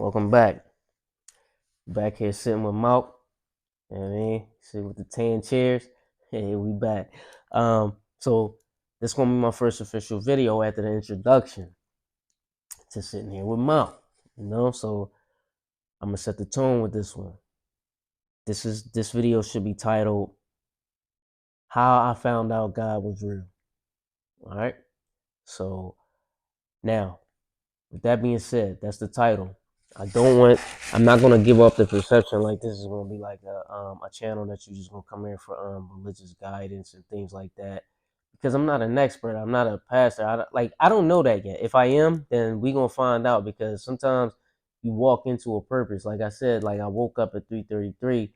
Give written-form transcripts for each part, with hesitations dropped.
Welcome back. Back here sitting with Malc. You know what I mean? Sitting with the tan chairs. Hey, we back. So this gonna be my first official video after the introduction to sitting here with Malc. So I'm gonna set the tone with this one. This video should be titled How I Found Out God Was Real. Alright? So now, with that being said, that's the title. I'm not gonna give up the perception like this is gonna be like a channel that you just gonna come here for religious guidance and things like that. Because I'm not an expert, I'm not a pastor. I don't know that yet. If I am, then we gonna find out because sometimes you walk into a purpose. Like I said, like I woke up at 3:33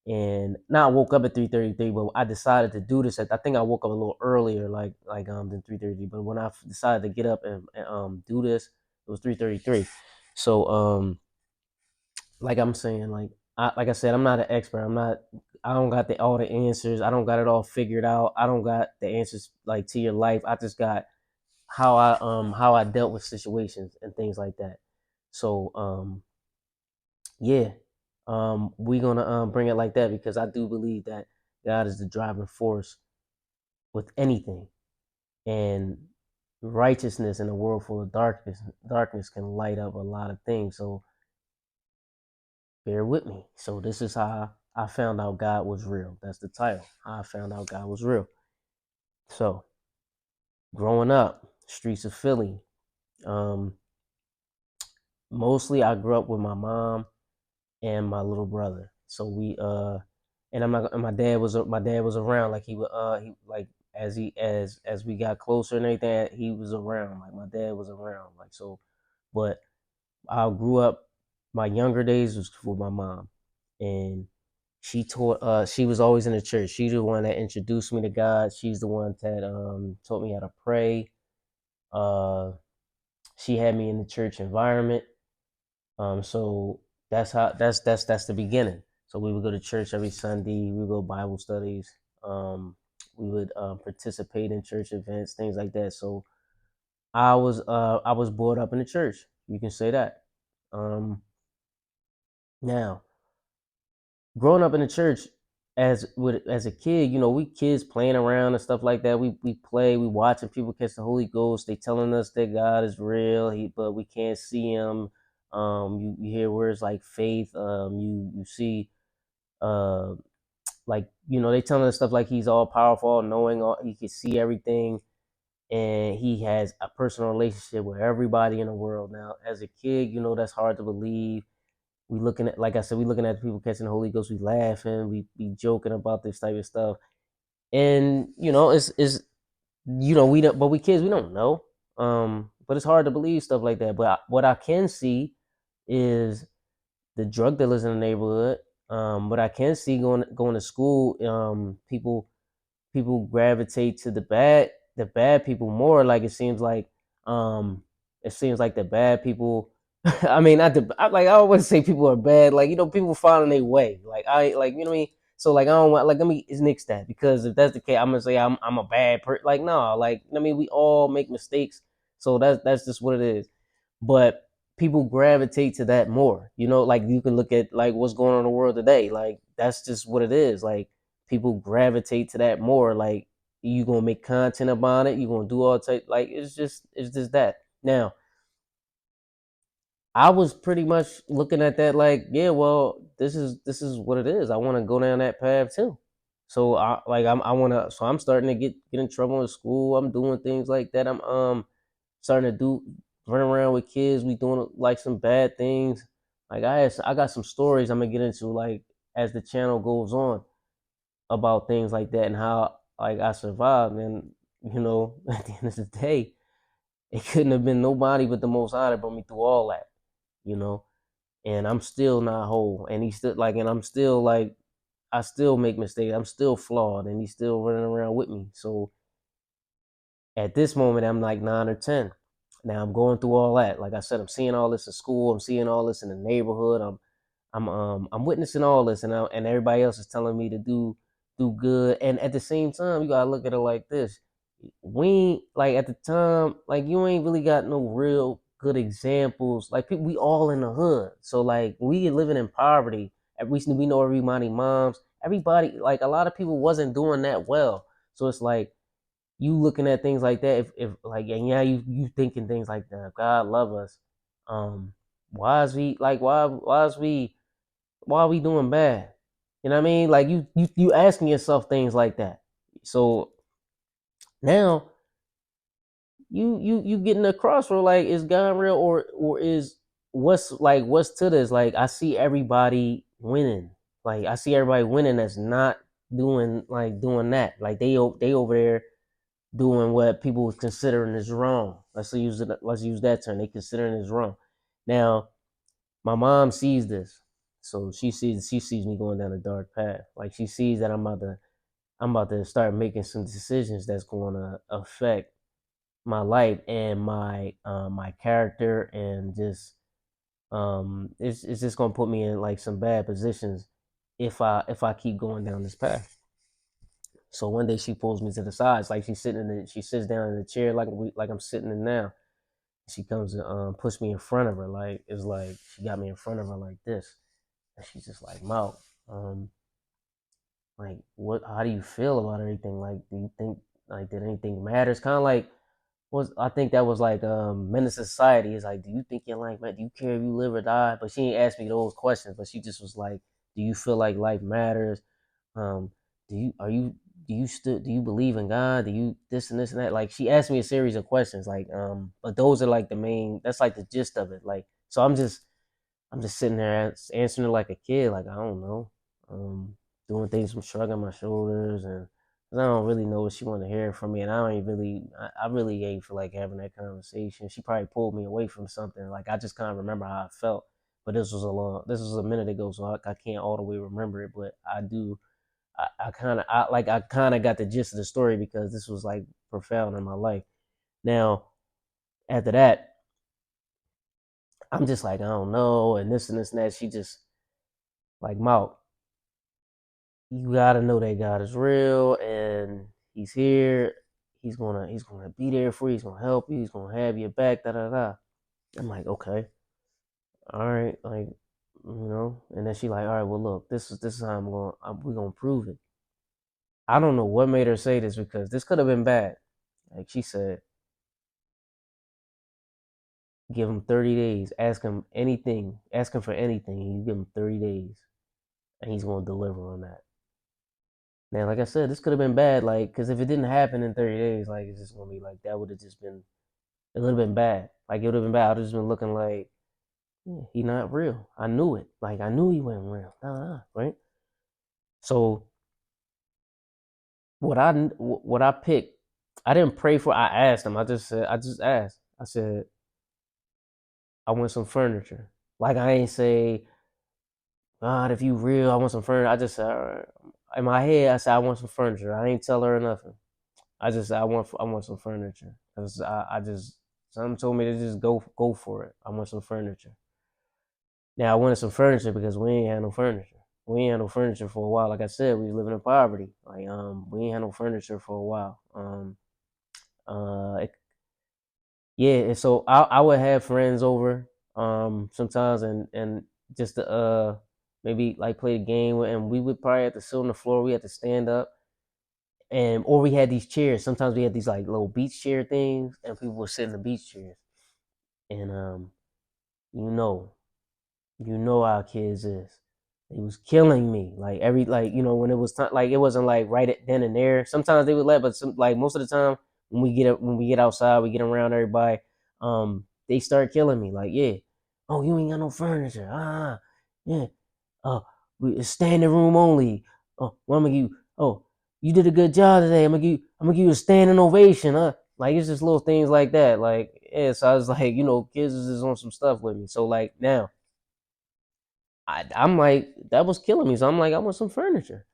and not woke up at 3:33, but I decided to do this. I think I woke up a little earlier, than 3:30. But when I decided to get up and do this, it was 3:33. So like I'm saying, like I said, I'm not an expert. I don't got all the answers. I don't got it all figured out. I don't got the answers like to your life. I just got how I dealt with situations and things like that. So yeah, we gonna bring it like that because I do believe that God is the driving force with anything, and righteousness in a world full of darkness can light up a lot of things. So bear with me. So this is how I found out God was real. That's the title. How I found out God was real. So growing up, streets of Philly. Um, Mostly I grew up with my mom and my little brother. So we and I'm not and my dad was around like he like as we got closer and everything he was around like my dad was around like so but I grew up my younger days was with my mom, and she was always in the church. She's the one that introduced me to God. She's the one that taught me how to pray. Uh she had me in the church environment. So that's the beginning. So we would go to church every Sunday. We would go Bible studies. We would participate in church events, things like that. So I was brought up in the church. You can say that. Now growing up in the church as a kid, we kids playing around and stuff like that. We watching people catch the Holy Ghost. They telling us that God is real, but we can't see him. You hear words like faith. You see uh they telling us stuff like he's all powerful, all knowing, he can see everything, and he has a personal relationship with everybody in the world. Now, as a kid, that's hard to believe. We looking at, like I said, we looking at people catching the Holy Ghost. We laughing, we be joking about this type of stuff, and we don't, but we kids, we don't know. But it's hard to believe stuff like that. But what I can see is the drug dealers in the neighborhood. What I can see going to school, people gravitate to the bad people more. Like um it seems like the bad people I mean, not the I always say people are bad, like people finding their way, like I like what I mean. So like I don't want, like, let me nix that, because if that's the case, I'm gonna say I'm a bad person. Like, no, like, I mean, we all make mistakes, so that's just what it is. But people gravitate to that more, like you can look at like what's going on in the world today, like that's just what it is. Like people gravitate to that more. Like you gonna make content about it, you gonna do all type, like it's just that. Now I was pretty much looking at that like, yeah, well, this is what it is. I want to go down that path too. So I want to. So I'm starting to get in trouble in school. I'm doing things like that. I'm starting to run around with kids. We doing like some bad things. Like I got some stories I'm gonna get into, like, as the channel goes on, about things like that and how like I survived. And at the end of the day, it couldn't have been nobody but the Most High that brought me through all that. You know, and I'm still not whole. And he's still like, and I'm still like, I still make mistakes. I'm still flawed, and he's still running around with me. So at this moment, I'm like 9 or 10. Now I'm going through all that. Like I said, I'm seeing all this in school. I'm seeing all this in the neighborhood. I'm witnessing all this, and everybody else is telling me to do good. And at the same time, you gotta look at it like this: we ain't, like, at the time, like, you ain't really got no real good examples. Like we all in the hood, so like we living in poverty. We know everybody moms. Everybody, like a lot of people wasn't doing that well. So it's like you looking at things like that. If like, and yeah, you thinking things like that. God love us. Um, why is we like why are we doing bad? You know what I mean? Like you asking yourself things like that. So now you getting across for like, is God real, or is what's to this? Like I see everybody winning. Like I see everybody winning that's not doing that. Like they over there doing what people was considering is wrong. Let's use that term. They considering is wrong. Now my mom sees this, so she sees me going down a dark path. Like she sees that I'm about to start making some decisions that's going to affect my life and my character, and just it's just gonna put me in like some bad positions if I keep going down this path. So one day she pulls me to the side. It's like she sits down in the chair like I'm sitting in now. She comes and puts me in front of her, like it's like she got me in front of her like this, and she's just like, Malc, um, like what? How do you feel about everything? Like, do you think like did anything matters? Kind of like was I think that was like Menace to Society. Is like, do you think your life matter? Do you care if you live or die? But she ain't asked me those questions. But she just was like, do you feel like life matters? Um, do you believe in God? Do you this and this and that? Like she asked me a series of questions. Like but those are like the main. That's like the gist of it. Like so I'm just sitting there answering it like a kid. Like I don't know, um, doing things from shrugging my shoulders, and 'cause I don't really know what she want to hear from me, and I don't even really, I really ain't feel like having that conversation. She probably pulled me away from something. Like I just kind of remember how I felt, but this was a minute ago, so I can't all the way remember it, but I do. I kind of got the gist of the story because this was like profound in my life. Now after that, I'm just like I don't know, and this and that. She just like Mouth, you gotta know that God is real and He's here. He's gonna be there for you. He's gonna help you. He's gonna have your back. Da da da. I'm like, okay, all right, like And then she like, all right, well, look, this is how we're gonna prove it. I don't know what made her say this because this could have been bad. Like she said, give him 30 days. Ask him for anything. And you give him 30 days, and he's gonna deliver on that. Now, like I said, this could have been bad, like, because if it didn't happen in 30 days, like, it's just gonna be like that would have just been, it would have been bad. Like, it would have been bad. I would have just been looking like, yeah, he not real. I knew it. Like, I knew he wasn't real. Nah, right? So, what I picked, I didn't pray for. I asked him. I just asked. I said, I want some furniture. Like, I ain't say, God, if you real, I want some furniture. I just said, all right. In my head, I said, I want some furniture. I ain't tell her nothing. I want some furniture because I just something told me to just go for it. I want some furniture. Now I wanted some furniture because we ain't had no furniture. We ain't had no furniture for a while. Like I said, we was living in poverty. Like we ain't had no furniture for a while. Uh, it, yeah, and so I would have friends over sometimes and just to maybe like play the game with, and we would probably have to sit on the floor. We had to stand up, and or we had these chairs. Sometimes we had these like little beach chair things, and people would sit in the beach chairs. And you know, you know how kids is. They was killing me. Like every like when it was time, like it wasn't like right at then and there. Sometimes they would let, but like most of the time when we get outside, we get around everybody. They start killing me. Like yeah, oh you ain't got no furniture. Yeah, uh, it's standing room only. Oh, well, I'm gonna give you. Oh, you did a good job today. I'm gonna give you a standing ovation. Like it's just little things like that. Like yeah, so I was like, kids is just on some stuff with me. So like now, I'm like that was killing me. So I'm like, I want some furniture.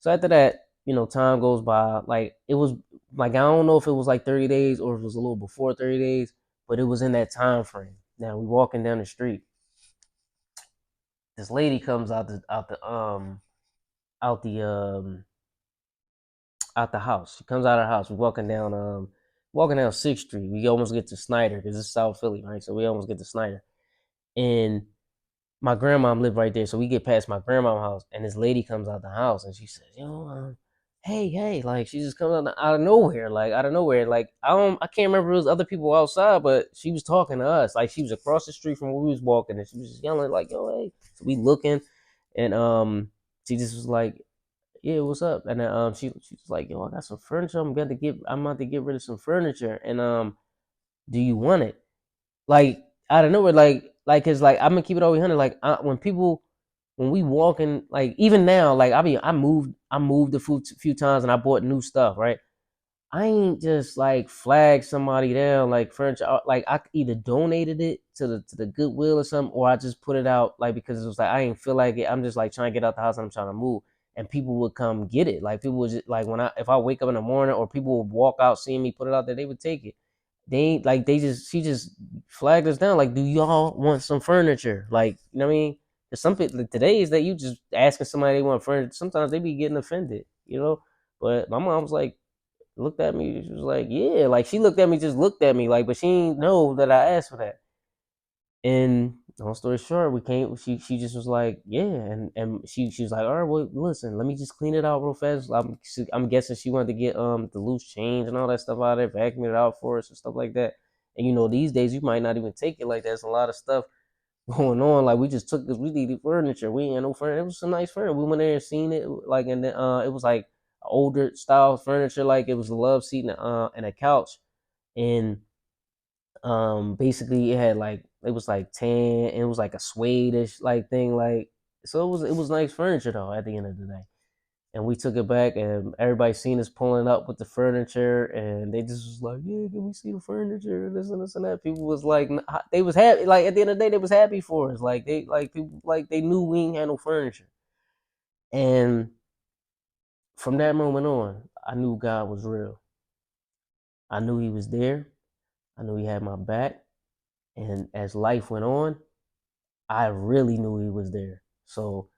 So after that, time goes by. Like it was like I don't know if it was like 30 days or if it was a little before 30 days, but it was in that time frame. Now we walking down the street. This lady comes the out the house. She comes out of the house. We're walking down walking down 6th Street. We almost get to Snyder because it's South Philly, right? So we almost get to Snyder. And my grandmom lived right there. So we get past my grandma's house, and this lady comes out the house, and she says, hey, hey, like she just comes out of nowhere, like out of nowhere. Like I can't remember if it was other people outside, but she was talking to us. Like she was across the street from where we was walking, and she was just yelling like, yo, hey. So we looking, and she just was like, yeah, what's up? And then she was like, yo, I got some furniture. I'm about to get rid of some furniture, and do you want it? Like out of nowhere, cause like I'm gonna keep it over 100. Like when we walking, like even now, like I moved a few times and I bought new stuff, right? I ain't just like flag somebody down like furniture. Like I either donated it to the Goodwill or something, or I just put it out like because it was like I ain't feel like it. I'm just like trying to get out the house and I'm trying to move, and people would come get it. Like people would just like if I wake up in the morning or people would walk out seeing me put it out there, they would take it. They ain't like she just flagged us down like, do y'all want some furniture? Like you know what I mean? There's some people today is that you just asking somebody they want furniture. Sometimes they be getting offended, you know. But my mom's like looked at me. She was like, "Yeah." Like she looked at me, just looked at me, like, but she didn't know that I asked for that. And long story short, we came. She just was like, "Yeah," and she was like, "All right, well, listen, let me just clean it out real fast." I'm guessing she wanted to get the loose change and all that stuff out of there, vacuum it out for us and stuff like that. And you know, these days you might not even take it like that. There's a lot of stuff going on. Like we just took this, we needed furniture. We ain't had no furniture. It was some nice furniture. We went there and seen it. Like and then it was like older style furniture. Like it was a love seat and a couch. And basically it had like it was like tan. And it was like a suede-ish like thing. Like so it was nice furniture though. At the end of the day. And we took it back, and everybody seen us pulling up with the furniture, and they just was like, "Yeah, can we see the furniture?" This and that. People was like, they was happy. Like at the end of the day, they was happy for us. Like people like they knew we ain't had no furniture. And from that moment on, I knew God was real. I knew He was there. I knew He had my back. And as life went on, I really knew He was there. So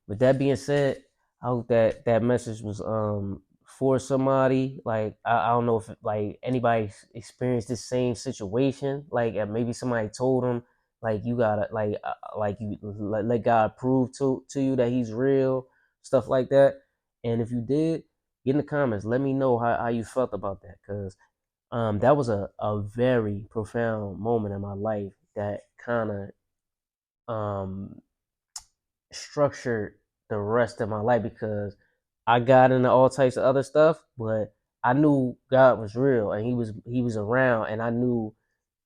with that being said, I hope that that message was for somebody. Like I don't know if like anybody experienced this same situation. Like maybe somebody told them like you gotta like you let God prove to you that He's real, stuff like that. And if you did, get in the comments. Let me know how you felt about that, because that was a very profound moment in my life that kind of structured the rest of my life, because I got into all types of other stuff, but I knew God was real and he was around, and I knew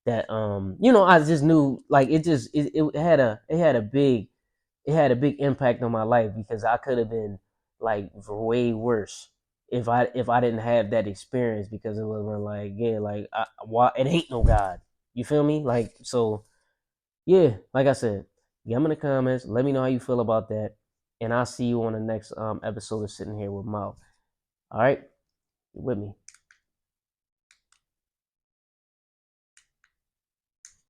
that I just knew like it had a big impact on my life, because I could have been like way worse if I didn't have that experience, because it wasn't like yeah like why it ain't no God, you feel me, like so yeah, like I said, get them in the comments. Let me know how you feel about that. And I'll see you on the next episode of Sitting Here with Malc. All right? You with me?